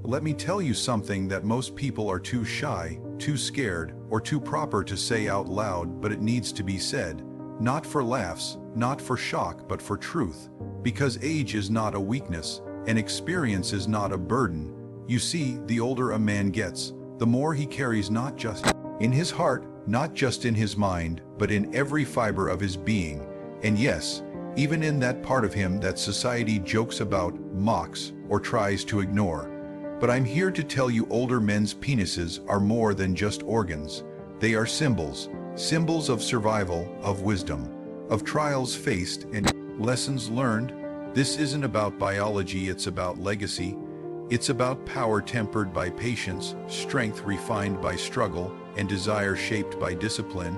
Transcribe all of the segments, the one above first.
Let me tell you something that most people are too shy, too scared, or too proper to say out loud, but it needs to be said. Not for laughs, not for shock, but for truth. Because age is not a weakness, and experience is not a burden. You see, the older a man gets, the more he carries not just in his heart, not just in his mind, but in every fiber of his being. And yes, even in that part of him that society jokes about, mocks, or tries to ignore. But I'm here to tell you older men's penises are more than just organs. They are symbols, symbols of survival, of wisdom, of trials faced and lessons learned. This isn't about biology, it's about legacy. It's about power tempered by patience, strength refined by struggle, and desire shaped by discipline.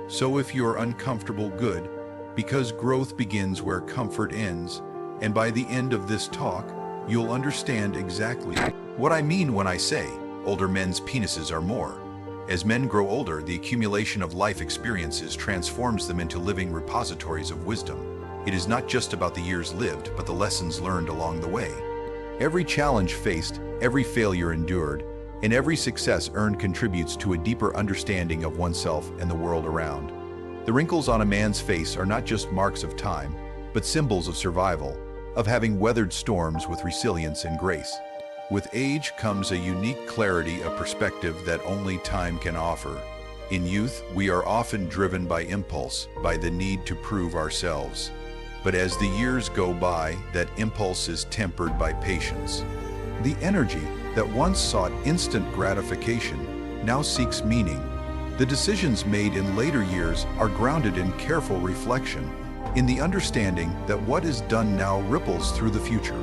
So if you're uncomfortable, good, because growth begins where comfort ends, and by the end of this talk, you'll understand exactly what I mean when I say older men's penises are more. As men grow older, the accumulation of life experiences transforms them into living repositories of wisdom. It is not just about the years lived, but the lessons learned along the way. Every challenge faced, every failure endured, and every success earned contributes to a deeper understanding of oneself and the world around. The wrinkles on a man's face are not just marks of time, but symbols of survival, of having weathered storms with resilience and grace. With age comes a unique clarity of perspective that only time can offer. In youth, we are often driven by impulse, by the need to prove ourselves. But as the years go by, that impulse is tempered by patience. The energy that once sought instant gratification now seeks meaning. The decisions made in later years are grounded in careful reflection, in the understanding that what is done now ripples through the future.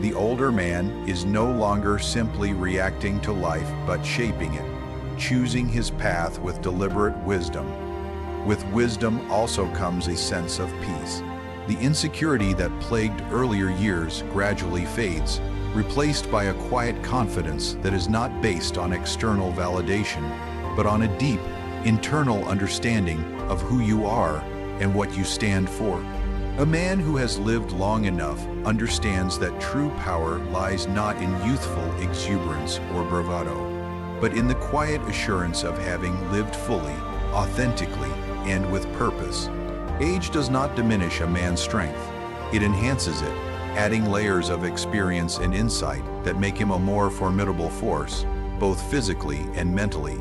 The older man is no longer simply reacting to life, but shaping it, choosing his path with deliberate wisdom. With wisdom also comes a sense of peace. The insecurity that plagued earlier years gradually fades, replaced by a quiet confidence that is not based on external validation, but on a deep, internal understanding of who you are and what you stand for. A man who has lived long enough understands that true power lies not in youthful exuberance or bravado, but in the quiet assurance of having lived fully, authentically, and with purpose. Age does not diminish a man's strength. It enhances it, adding layers of experience and insight that make him a more formidable force, both physically and mentally.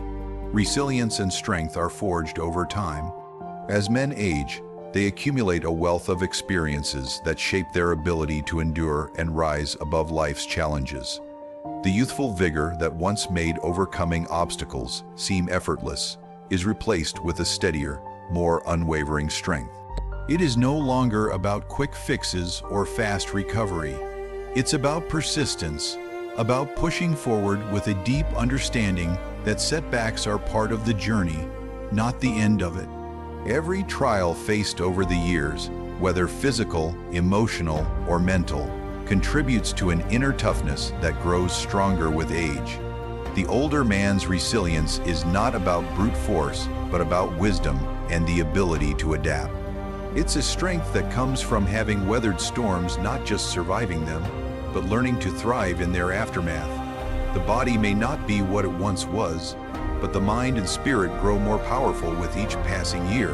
Resilience and strength are forged over time. As men age, they accumulate a wealth of experiences that shape their ability to endure and rise above life's challenges. The youthful vigor that once made overcoming obstacles seem effortless is replaced with a steadier, more unwavering strength. It is no longer about quick fixes or fast recovery. It's about persistence, about pushing forward with a deep understanding that setbacks are part of the journey, not the end of it. Every trial faced over the years, whether physical, emotional, or mental, contributes to an inner toughness that grows stronger with age. The older man's resilience is not about brute force, but about wisdom and the ability to adapt. It's a strength that comes from having weathered storms, not just surviving them, but learning to thrive in their aftermath. The body may not be what it once was, but the mind and spirit grow more powerful with each passing year.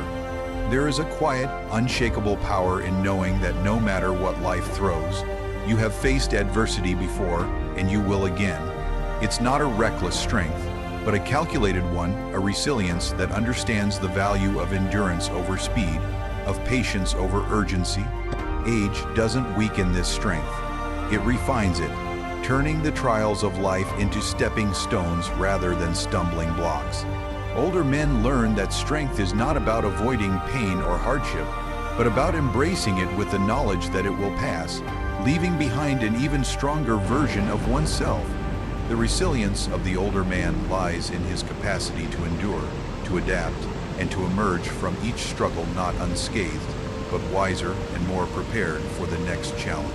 There is a quiet, unshakable power in knowing that no matter what life throws, you have faced adversity before and you will again. It's not a reckless strength, but a calculated one, a resilience that understands the value of endurance over speed, of patience over urgency. Age doesn't weaken this strength. It refines it, turning the trials of life into stepping stones rather than stumbling blocks. Older men learn that strength is not about avoiding pain or hardship, but about embracing it with the knowledge that it will pass, leaving behind an even stronger version of oneself. The resilience of the older man lies in his capacity to endure, to adapt, and to emerge from each struggle not unscathed, but wiser and more prepared for the next challenge.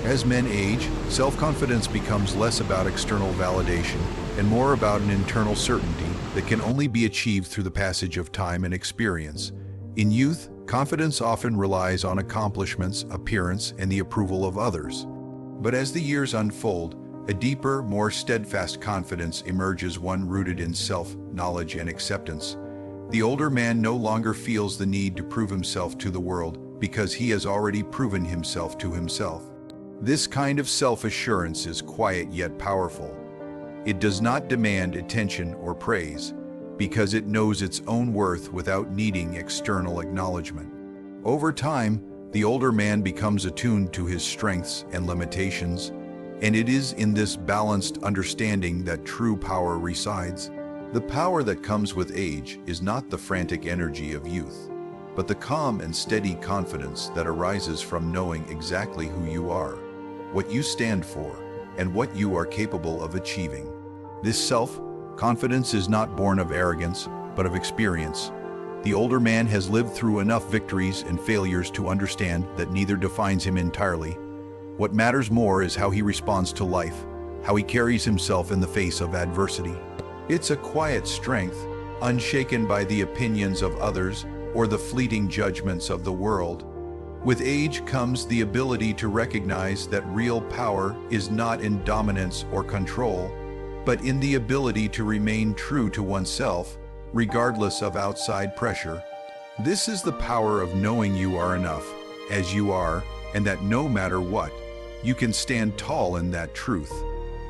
As men age, self-confidence becomes less about external validation and more about an internal certainty that can only be achieved through the passage of time and experience. In youth, confidence often relies on accomplishments, appearance, and the approval of others. But as the years unfold, A deeper, more steadfast confidence emerges, one rooted in self-knowledge and acceptance. The older man no longer feels the need to prove himself to the world because he has already proven himself to himself. This kind of self-assurance is quiet yet powerful. It does not demand attention or praise because it knows its own worth without needing external acknowledgement. Over time, the older man becomes attuned to his strengths and limitations, and it is in this balanced understanding that true power resides. The power that comes with age is not the frantic energy of youth, but the calm and steady confidence that arises from knowing exactly who you are, what you stand for, and what you are capable of achieving. This self-confidence is not born of arrogance, but of experience. The older man has lived through enough victories and failures to understand that neither defines him entirely. What matters more is how he responds to life, how he carries himself in the face of adversity. It's a quiet strength, unshaken by the opinions of others or the fleeting judgments of the world. With age comes the ability to recognize that real power is not in dominance or control, but in the ability to remain true to oneself, regardless of outside pressure. This is the power of knowing you are enough, as you are, and that no matter what, you can stand tall in that truth.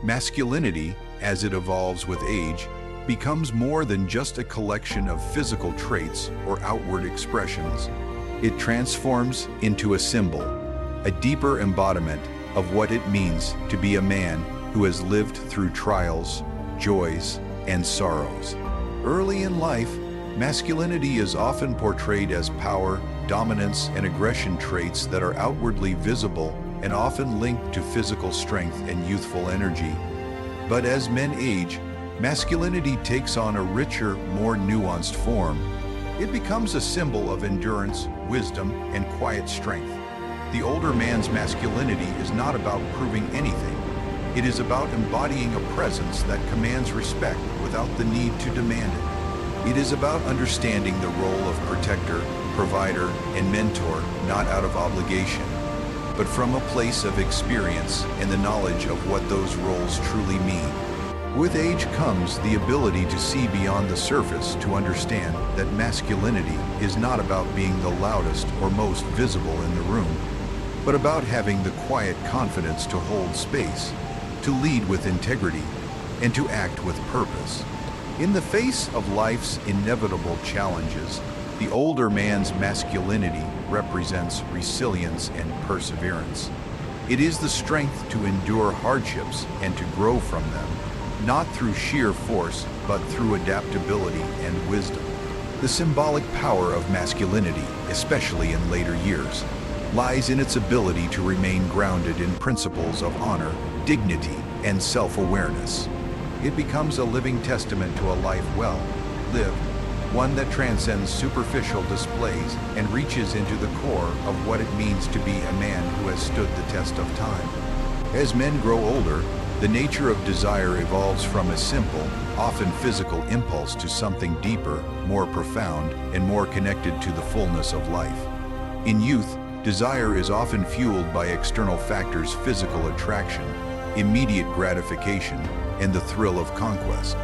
Masculinity, as it evolves with age, becomes more than just a collection of physical traits or outward expressions. It transforms into a symbol, a deeper embodiment of what it means to be a man who has lived through trials, joys, and sorrows. Early in life, masculinity is often portrayed as power, dominance, and aggression traits that are outwardly visible and often linked to physical strength and youthful energy. But as men age, masculinity takes on a richer, more nuanced form. It becomes a symbol of endurance, wisdom, and quiet strength. The older man's masculinity is not about proving anything. It is about embodying a presence that commands respect without the need to demand it. It is about understanding the role of protector, provider, and mentor, not out of obligation, but from a place of experience and the knowledge of what those roles truly mean. With age comes the ability to see beyond the surface, to understand that masculinity is not about being the loudest or most visible in the room, but about having the quiet confidence to hold space, to lead with integrity, and to act with purpose. In the face of life's inevitable challenges, the older man's masculinity represents resilience and perseverance. It is the strength to endure hardships and to grow from them, not through sheer force, but through adaptability and wisdom. The symbolic power of masculinity, especially in later years, lies in its ability to remain grounded in principles of honor, dignity, and self-awareness. It becomes a living testament to a life well lived, one that transcends superficial displays and reaches into the core of what it means to be a man who has stood the test of time. As men grow older, the nature of desire evolves from a simple, often physical impulse to something deeper, more profound, and more connected to the fullness of life. In youth, desire is often fueled by external factors: physical attraction, immediate gratification, and the thrill of conquest.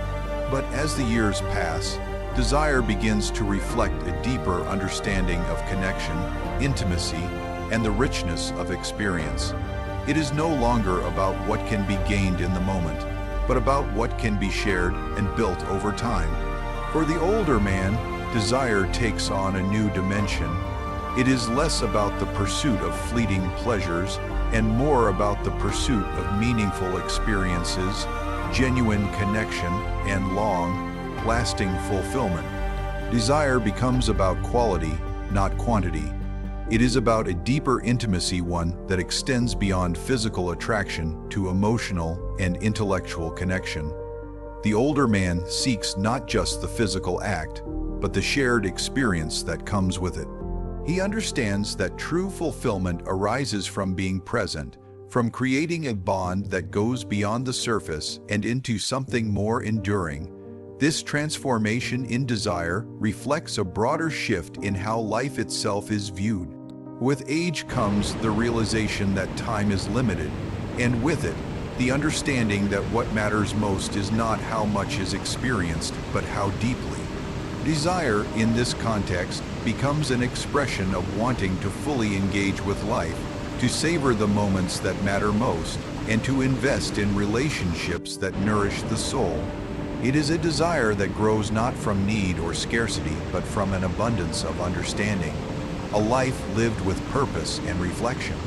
But as the years pass, desire begins to reflect a deeper understanding of connection, intimacy, and the richness of experience. It is no longer about what can be gained in the moment, but about what can be shared and built over time. For the older man, desire takes on a new dimension. It is less about the pursuit of fleeting pleasures and more about the pursuit of meaningful experiences, genuine connection, and long-lasting fulfillment. Desire becomes about quality, not quantity. It is about a deeper intimacy, one that extends beyond physical attraction to emotional and intellectual connection. The older man seeks not just the physical act, but the shared experience that comes with it. He understands that true fulfillment arises from being present, from creating a bond that goes beyond the surface and into something more enduring. This transformation in desire reflects a broader shift in how life itself is viewed. With age comes the realization that time is limited, and with it, The understanding that what matters most is not how much is experienced, but how deeply. Desire, in this context, becomes an expression of wanting to fully engage with life, to savor the moments that matter most, and to invest in relationships that nourish the soul. It is a desire that grows not from need or scarcity, but from an abundance of understanding. A life lived with purpose and reflection.